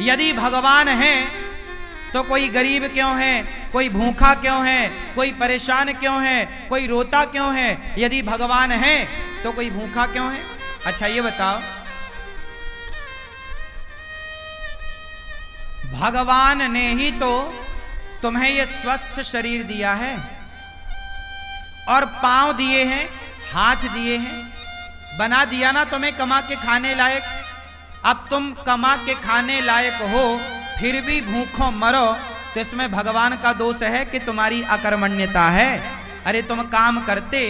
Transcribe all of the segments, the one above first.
यदि भगवान है तो कोई गरीब क्यों है, कोई भूखा क्यों है, कोई परेशान क्यों है, कोई रोता क्यों है? यदि भगवान है तो कोई भूखा क्यों है? अच्छा ये बताओ, भगवान ने ही तो तुम्हें ये स्वस्थ शरीर दिया है और पांव दिए हैं, हाथ दिए हैं, बना दिया ना तुम्हें कमा के खाने लायक। अब तुम कमा के खाने लायक हो फिर भी भूखों मरो तो इसमें भगवान का दोष है कि तुम्हारी अकर्मण्यता है। अरे तुम काम करते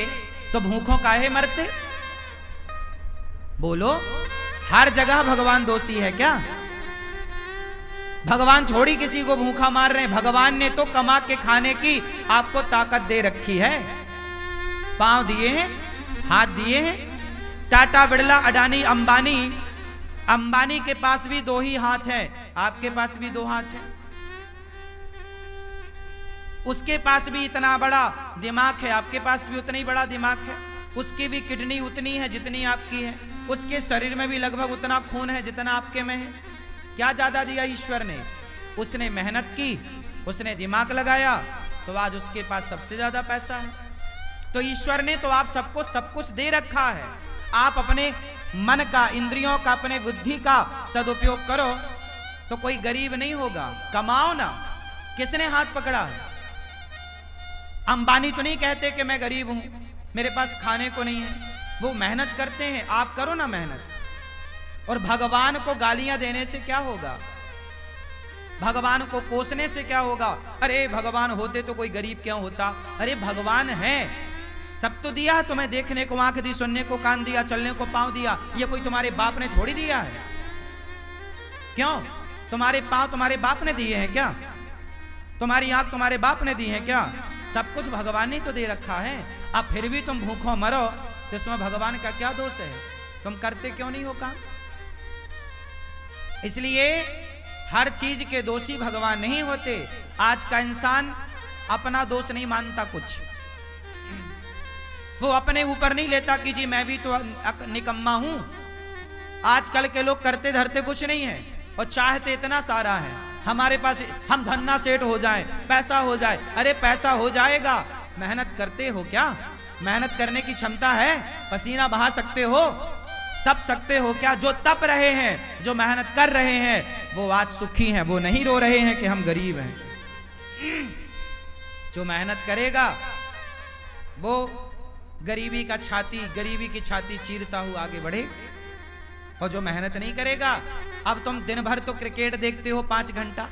तो भूखों काहे मरते? बोलो, हर जगह भगवान दोषी है क्या? भगवान थोड़ी किसी को भूखा मार रहे हैं। भगवान ने तो कमा के खाने की आपको ताकत दे रखी है। पांव दिए हैं, हाथ दिए हैं। टाटा, बिड़ला, अडानी, अंबानी, अंबानी के पास भी दो ही हाथ है, आपके पास भी दो हाथ है। उसके पास भी इतना बड़ा दिमाग है, आपके पास भी उतना ही बड़ा दिमाग है। उसकी भी किडनी उतनी है जितनी आपकी है। उसके शरीर में भी लगभग उतना खून है जितना आपके में है। क्या ज्यादा दिया ईश्वर ने? उसने मेहनत की, उसने दिमाग लगाया, तो आज उसके पास सबसे ज्यादा पैसा है। तो ईश्वर ने तो आप सबको सब कुछ दे रखा है। आप अपने मन का, इंद्रियों का, अपने बुद्धि का सदुपयोग करो तो कोई गरीब नहीं होगा। कमाओ ना। किसने हाथ पकड़ा है? अंबानी तो नहीं कहते कि मैं गरीब हूं, मेरे पास खाने को नहीं है। वो मेहनत करते हैं, आप करो ना मेहनत। और भगवान को गालियां देने से क्या होगा? भगवान को कोसने से क्या होगा? अरे भगवान होते तो कोई गरीब क्यों होता? अरे भगवान है, सब तो दिया तुम्हें। देखने को आंख दी, सुनने को कान दिया, चलने को पांव दिया। ये कोई तुम्हारे बाप ने थोड़ी दिया है। क्यों? तुम्हारे पांव तुम्हारे बाप ने दिए हैं क्या? तुम्हारी आंख तुम्हारे बाप ने दी है क्या? सब कुछ भगवान ने तो दे रखा है। अब फिर भी तुम भूखों मरो तो इसमें भगवान का क्या दोष है? तुम करते क्यों नहीं हो काम? इसलिए हर चीज के दोषी भगवान नहीं होते। आज का इंसान अपना दोष नहीं मानता कुछ। वो अपने ऊपर नहीं लेता कि जी मैं भी तो निकम्मा हूं। आजकल के लोग करते धरते कुछ नहीं है और चाहते इतना सारा है। हमारे पास हम धन्ना सेठ हो जाएं, पैसा हो जाए। अरे पैसा हो जाएगा, मेहनत करते हो क्या? मेहनत करने की क्षमता है? पसीना बहा सकते हो? तप सकते हो क्या? जो तप रहे हैं, जो मेहनत कर रहे हैं, वो आज सुखी हैं। वो नहीं रो रहे हैं कि हम गरीब हैं। जो मेहनत करेगा वो गरीबी की छाती चीरता हुआ आगे बढ़े। और जो मेहनत नहीं करेगा, अब तुम दिन भर तो क्रिकेट देखते हो 5 घंटा,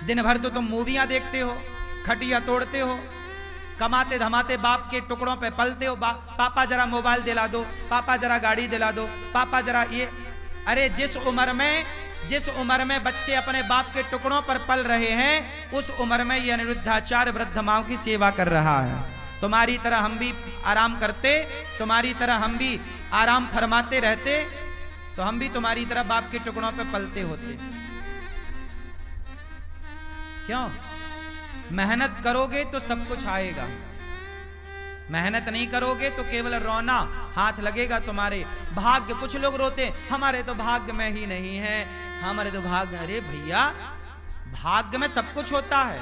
दिन भर तो तुम मूवियां देखते हो, खटिया तोड़ते हो, कमाते धमाते बाप के टुकड़ों पे पलते हो। पापा जरा मोबाइल दिला दो, पापा जरा गाड़ी दिला दो, पापा जरा ये। अरे जिस उम्र में बच्चे अपने बाप के टुकड़ों पर पल रहे हैं, उस उम्र में ये अनिरुद्धाचार्य वृद्ध माओ की सेवा कर रहा है। तुम्हारी तरह हम भी आराम करते, तुम्हारी तरह हम भी आराम फरमाते रहते, तो हम भी तुम्हारी तरह बाप के टुकड़ों पे पलते होते। क्यों? मेहनत करोगे तो सब कुछ आएगा। मेहनत नहीं करोगे तो केवल रोना हाथ लगेगा तुम्हारे। भाग्य, कुछ लोग रोते हमारे तो भाग्य में ही नहीं है, हमारे तो भाग्य। अरे भैया, भाग्य में सब कुछ होता है।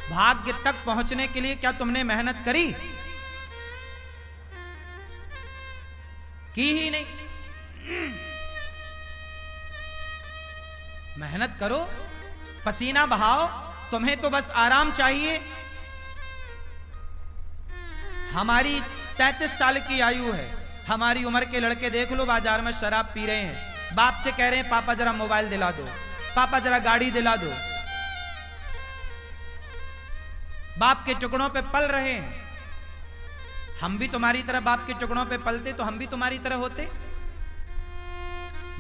भाग्य तक पहुंचने के लिए क्या तुमने मेहनत करी? की ही नहीं। मेहनत करो, पसीना बहाओ। तुम्हें तो बस आराम चाहिए। हमारी 33 साल की आयु है। हमारी उम्र के लड़के देख लो, बाजार में शराब पी रहे हैं, बाप से कह रहे हैं पापा जरा मोबाइल दिला दो, पापा जरा गाड़ी दिला दो। बाप के टुकड़ों पे पल रहे हैं। हम भी तुम्हारी तरह बाप के टुकड़ों पे पलते तो हम भी तुम्हारी तरह होते।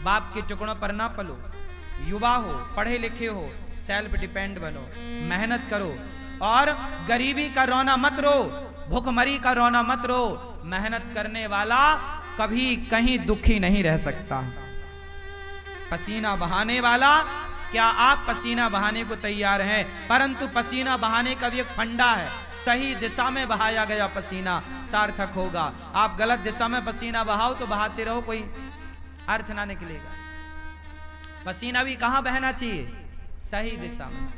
बाप के टुकड़ों पर ना पलो। युवा हो, पढ़े लिखे हो, सेल्फ डिपेंड बनो, मेहनत करो। और गरीबी का रोना मत रो, भूखमरी का रोना मत रो। मेहनत करने वाला कभी कहीं दुखी नहीं रह सकता। पसीना बहाने वाला, क्या आप पसीना बहाने को तैयार हैं? परंतु पसीना बहाने का भी एक फंडा है। सही दिशा में बहाया गया पसीना सार्थक होगा। आप गलत दिशा में पसीना बहाओ तो बहाते रहो, कोई अर्थ ना निकलेगा। पसीना भी कहां बहना चाहिए? सही दिशा में।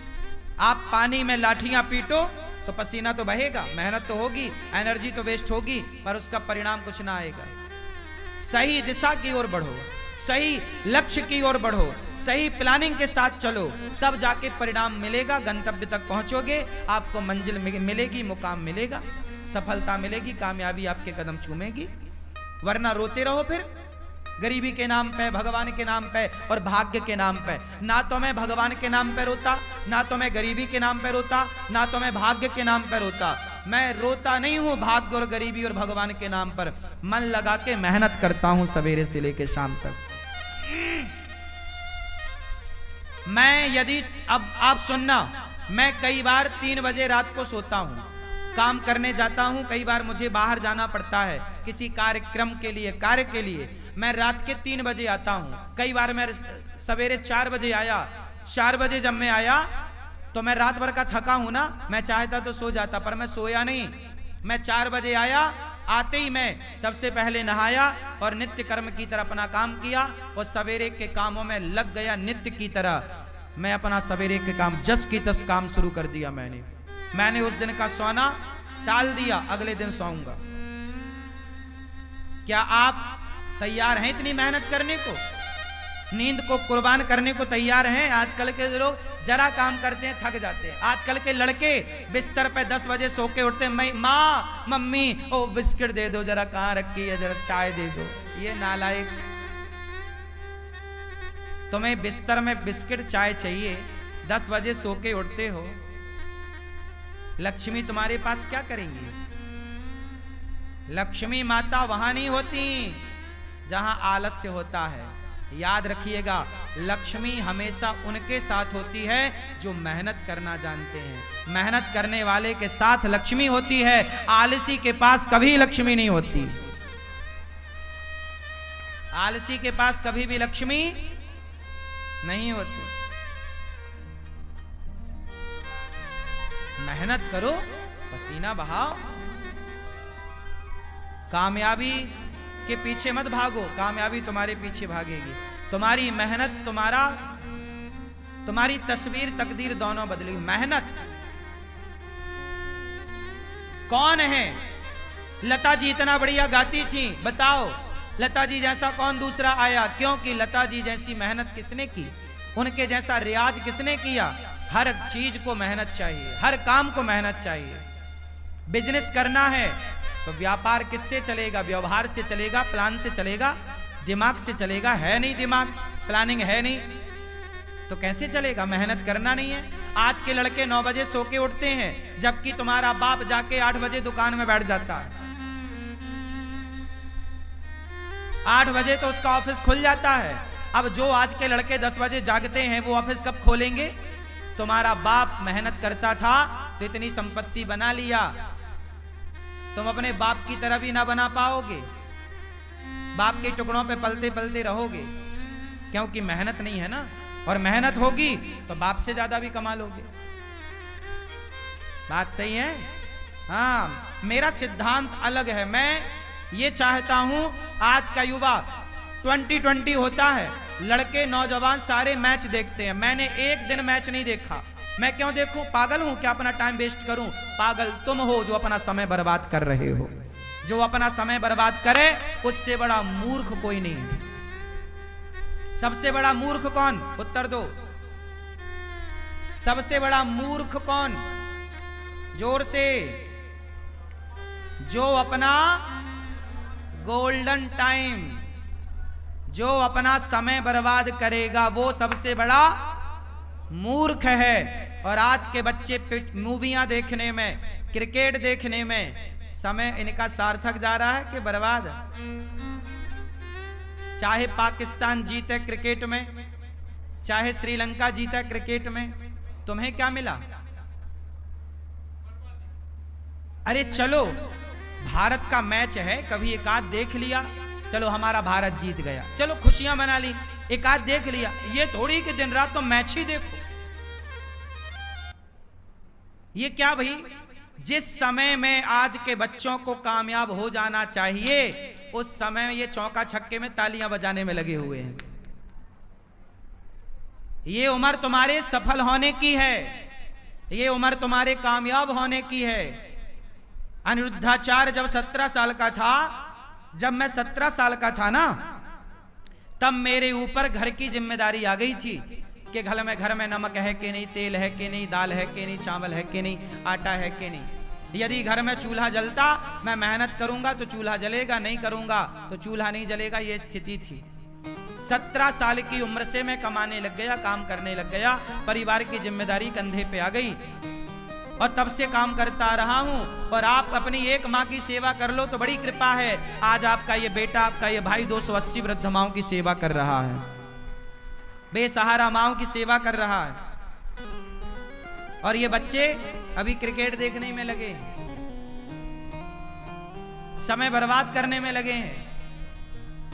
आप पानी में लाठियां पीटो तो पसीना तो बहेगा, मेहनत तो होगी, एनर्जी तो वेस्ट होगी, पर उसका परिणाम कुछ ना आएगा। सही दिशा की ओर बढ़ो, सही लक्ष्य की ओर बढ़ो, सही प्लानिंग के साथ चलो, तब जाके परिणाम मिलेगा, गंतव्य तक पहुंचोगे, आपको मंजिल मिलेगी, मुकाम मिलेगा, सफलता मिलेगी, कामयाबी आपके कदम चूमेगी। वरना रोते रहो फिर गरीबी के नाम पे, भगवान के नाम पे और भाग्य के नाम पे। ना तो मैं भगवान के नाम पे रोता, ना तो मैं गरीबी के नाम पे रोता, ना तो मैं भाग्य के नाम पे रोता। मैं रोता नहीं हूं भाग्य और गरीबी और भगवान के नाम पर, मन लगा के मेहनत करता हूं सवेरे से लेके शाम तक। मैं यदि अब आप सुनना, मैं कई बार 3 बजे रात को सोता हूं, काम करने जाता हूं, कई बार मुझे बाहर जाना पड़ता है किसी कार्यक्रम के लिए, कार्य के लिए, मैं रात के 3 बजे आता हूं। कई बार मैं सवेरे 4 बजे आया, 4 बजे जब मैं आया तो मैं रात भर का थका हूं ना, मैं चाहता तो सो जाता, पर मैं सोया नहीं। मैं 4 बजे आया, आते ही मैं सबसे पहले नहाया और नित्य कर्म की तरह अपना काम किया और सवेरे के कामों में लग गया नित्य की तरह। मैं अपना सवेरे के काम जस की तस काम शुरू कर दिया। मैंने उस दिन का सोना टाल दिया, अगले दिन सोऊंगा। क्या आप तैयार हैं इतनी मेहनत करने को, नींद को कुर्बान करने को तैयार हैं? आजकल के लोग जरा काम करते हैं थक जाते हैं। आजकल के लड़के बिस्तर पे 10 बजे सो के उठते हैं, माँ मम्मी ओ बिस्किट दे दो, जरा कहाँ रखी है, जरा चाय दे दो। ये नालायक, तुम्हें बिस्तर में बिस्किट चाय चाहिए, 10 बजे सो के उठते हो। लक्ष्मी तुम्हारे पास क्या करेंगी? लक्ष्मी माता वहां नहीं होती जहां आलस्य होता है। याद रखिएगा, लक्ष्मी हमेशा उनके साथ होती है जो मेहनत करना जानते हैं। मेहनत करने वाले के साथ लक्ष्मी होती है, आलसी के पास कभी लक्ष्मी नहीं होती। आलसी के पास कभी भी लक्ष्मी नहीं होती। मेहनत करो, पसीना बहाओ, कामयाबी के पीछे मत भागो, कामयाबी तुम्हारे पीछे भागेगी। तुम्हारी मेहनत, तुम्हारी तस्वीर तकदीर दोनों बदलेगी। मेहनत कौन है? लता जी इतना बढ़िया गाती थी, बताओ लता जी जैसा कौन दूसरा आया? क्योंकि लता जी जैसी मेहनत किसने की, उनके जैसा रियाज किसने किया? हर चीज को मेहनत चाहिए, हर काम को मेहनत चाहिए। बिजनेस करना है तो व्यापार किससे चलेगा? व्यवहार से चलेगा, प्लान से चलेगा, दिमाग से चलेगा। है नहीं दिमाग, प्लानिंग है नहीं, तो कैसे चलेगा? मेहनत करना नहीं है। आज के लड़के 9 बजे सो के उठते हैं, जबकि तुम्हारा बाप जाके 8 बजे दुकान में बैठ जाता है। 8 बजे तो उसका ऑफिस खुल जाता है। अब जो आज के लड़के 10 बजे जागते हैं, वो ऑफिस कब खोलेंगे? तुम्हारा बाप मेहनत करता था तो इतनी संपत्ति बना लिया, तुम अपने बाप की तरह भी ना बना पाओगे। बाप के टुकड़ों पे पलते पलते रहोगे, क्योंकि मेहनत नहीं है ना। और मेहनत होगी तो बाप से ज्यादा भी कमा लोगे। बात सही है? हाँ, मेरा सिद्धांत अलग है। मैं ये चाहता हूं आज का युवा 2020 होता है, लड़के नौजवान सारे मैच देखते हैं। मैंने एक दिन मैच नहीं देखा। मैं क्यों देखूं? पागल हूं क्या अपना टाइम वेस्ट करूं? पागल तुम हो जो अपना समय बर्बाद कर रहे हो। जो अपना समय बर्बाद करे उससे बड़ा मूर्ख कोई नहीं। सबसे बड़ा मूर्ख कौन? उत्तर दो। सबसे बड़ा मूर्ख कौन? जोर से। जो अपना गोल्डन टाइम, जो अपना समय बर्बाद करेगा, वो सबसे बड़ा मूर्ख है। और आज के बच्चे मूवियां देखने में, क्रिकेट देखने में समय इनका सार्थक जा रहा है कि बर्बाद? चाहे पाकिस्तान जीते क्रिकेट में, चाहे श्रीलंका जीता क्रिकेट में, तुम्हें क्या मिला? अरे चलो, भारत का मैच है, कभी एक आध देख लिया, चलो हमारा भारत जीत गया, चलो खुशियां मना ली, एक आध देख लिया। ये थोड़ी कि दिन रात तो मैच ही देखो। ये क्या भाई? जिस समय में आज के बच्चों को कामयाब हो जाना चाहिए, उस समय ये चौका छक्के में तालियां बजाने में लगे हुए हैं। ये उम्र तुम्हारे सफल होने की है, ये उम्र तुम्हारे कामयाब होने की है। अनिरुद्धाचार्य जब 17 साल का था, जब मैं 17 साल का था ना, तब मेरे ऊपर घर की जिम्मेदारी आ गई थी कि घर में नमक है कि नहीं, तेल है कि नहीं, दाल है कि नहीं, चावल है कि नहीं, आटा है कि नहीं। यदि घर में चूल्हा जलता, मैं मेहनत करूंगा तो चूल्हा जलेगा, नहीं करूंगा तो चूल्हा नहीं जलेगा, ये स्थिति थी। 17 साल की उम्र से मैं कमाने लग गया, काम करने लग गया, परिवार की जिम्मेदारी कंधे पे आ गई और तब से काम करता रहा हूं। और आप अपनी एक माँ की सेवा कर लो तो बड़ी कृपा है। आज आपका ये बेटा, आपका ये भाई 280 वृद्ध माओं की सेवा कर रहा है, बेसहारा माओं की सेवा कर रहा है। और ये बच्चे अभी क्रिकेट देखने में लगे, समय बर्बाद करने में लगे हैं।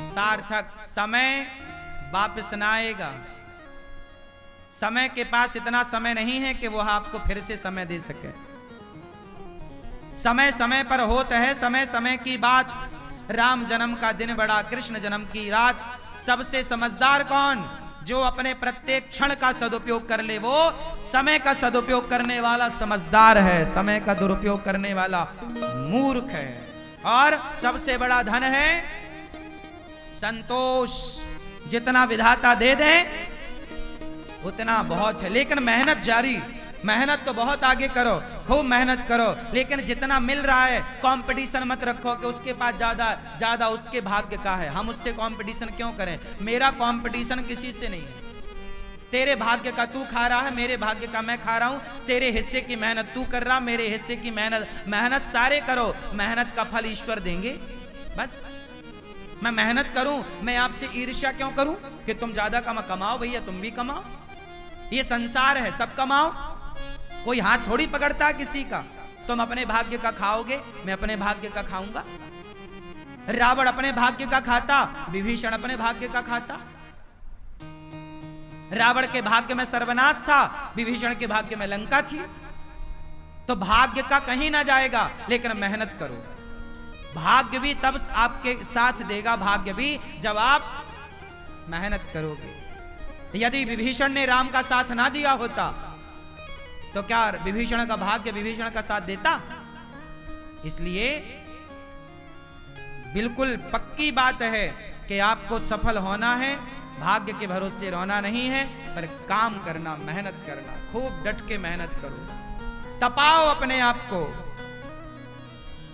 सार्थक समय वापस ना आएगा। समय के पास इतना समय नहीं है कि वो आपको फिर से समय दे सके। समय समय पर होता है, समय समय की बात। राम जन्म का दिन बड़ा, कृष्ण जन्म की रात। सबसे समझदार कौन? जो अपने प्रत्येक क्षण का सदुपयोग कर ले, वो समय का सदुपयोग करने वाला समझदार है। समय का दुरुपयोग करने वाला मूर्ख है। और सबसे बड़ा धन है संतोष। जितना विधाता दे दे उतना बहुत है, लेकिन मेहनत जारी। मेहनत तो बहुत आगे करो, खूब मेहनत करो, लेकिन जितना मिल रहा है कंपटीशन मत रखो कि उसके पास ज्यादा उसके भाग्य का है, हम उससे कंपटीशन क्यों करें। मेरा कंपटीशन किसी से नहीं है। तेरे भाग्य का तू खा रहा है, मेरे भाग्य का मैं खा रहा हूं। तेरे हिस्से की मेहनत तू कर रहा, मेरे हिस्से की मेहनत सारे करो। मेहनत का फल ईश्वर देंगे। बस मैं मेहनत करूं, मैं आपसे ईर्ष्या क्यों करूं कि तुम ज्यादा कमाओ। भैया तुम भी कमाओ, ये संसार है, सब कमाओ। कोई हाथ थोड़ी पकड़ता किसी का। तुम अपने भाग्य का खाओगे, मैं अपने भाग्य का खाऊंगा। रावण अपने भाग्य का खाता, विभीषण अपने भाग्य का खाता। रावण के भाग्य में सर्वनाश था, विभीषण के भाग्य में लंका थी। तो भाग्य का कहीं ना जाएगा, लेकिन मेहनत करो। भाग्य भी तब आपके साथ देगा, भाग्य भी जब आप मेहनत करोगे। यदि विभीषण ने राम का साथ ना दिया होता तो क्या विभीषण का भाग्य विभीषण का साथ देता? इसलिए बिल्कुल पक्की बात है कि आपको सफल होना है, भाग्य के भरोसे रहना नहीं है, पर काम करना, मेहनत करना। खूब डट के मेहनत करो, तपाओ अपने आप को,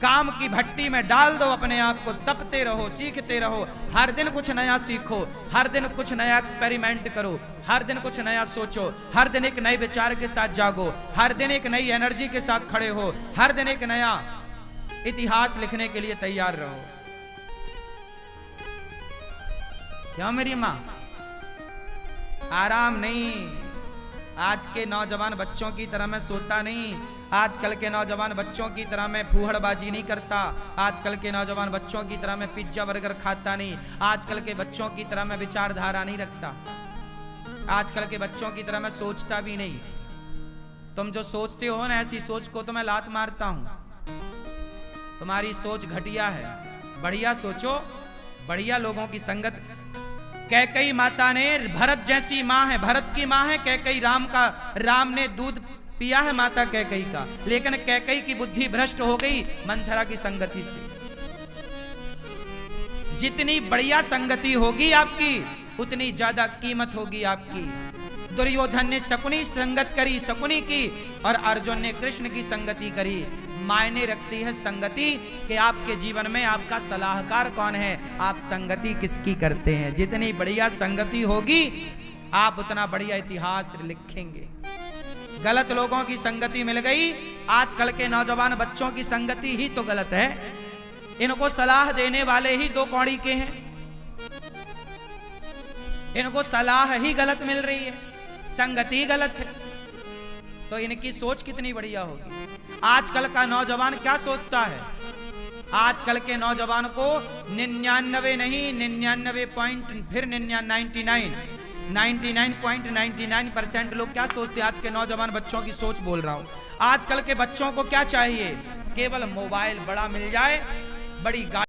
काम की भट्टी में डाल दो अपने आप को, तपते रहो, सीखते रहो। हर दिन कुछ नया सीखो, हर दिन कुछ नया एक्सपेरिमेंट करो, हर दिन कुछ नया सोचो, हर दिन एक नए विचार के साथ जागो, हर दिन एक नई एनर्जी के साथ खड़े हो, हर दिन एक नया इतिहास लिखने के लिए तैयार रहो। क्यों मेरी मां? आराम नहीं। आज के नौजवान बच्चों की तरह मैं सोता नहीं, आजकल के नौजवान बच्चों की तरह मैं फूहड़बाजी नहीं करता, आजकल के नौजवान बच्चों की तरह मैं पिज्जा बर्गर खाता नहीं, आजकल के बच्चों की तरह मैं विचारधारा नहीं रखता, आजकल के बच्चों की तरह मैं सोचता भी नहीं। तुम जो सोचते हो ना, ऐसी सोच को तो मैं लात मारता हूं। तुम्हारी सोच घटिया है, बढ़िया सोचो, बढ़िया लोगों की संगत। कैकई माता ने, भरत जैसी माँ है, भरत की माँ है कैकई, राम ने दूध पिया है माता कैकई का, लेकिन कैकई की बुद्धि भ्रष्ट हो गई मंथरा की संगति से। जितनी बढ़िया संगति होगी आपकी, उतनी ज्यादा कीमत होगी आपकी। दुर्योधन ने शकुनी संगत करी, शकुनी की, और अर्जुन ने कृष्ण की संगति करी। मायने रखती है संगति कि आपके जीवन में आपका सलाहकार कौन है, आप संगति किसकी करते हैं। जितनी बढ़िया संगति होगी, आप उतना बढ़िया इतिहास लिखेंगे। गलत लोगों की संगति मिल गई, आजकल के नौजवान बच्चों की संगति ही तो गलत है। इनको सलाह देने वाले ही दो कौड़ी के हैं, इनको सलाह ही गलत मिल रही है, संगति गलत है, तो इनकी सोच कितनी बढ़िया होगी। आजकल का नौजवान क्या सोचता है? आजकल के नौजवान को 99 नहीं, 99 पॉइंट, फिर 99.99% लोग क्या सोचते हैं? आज के नौजवान बच्चों की सोच बोल रहा हूं। आजकल के बच्चों को क्या चाहिए? केवल मोबाइल बड़ा मिल जाए, बड़ी गाड़ी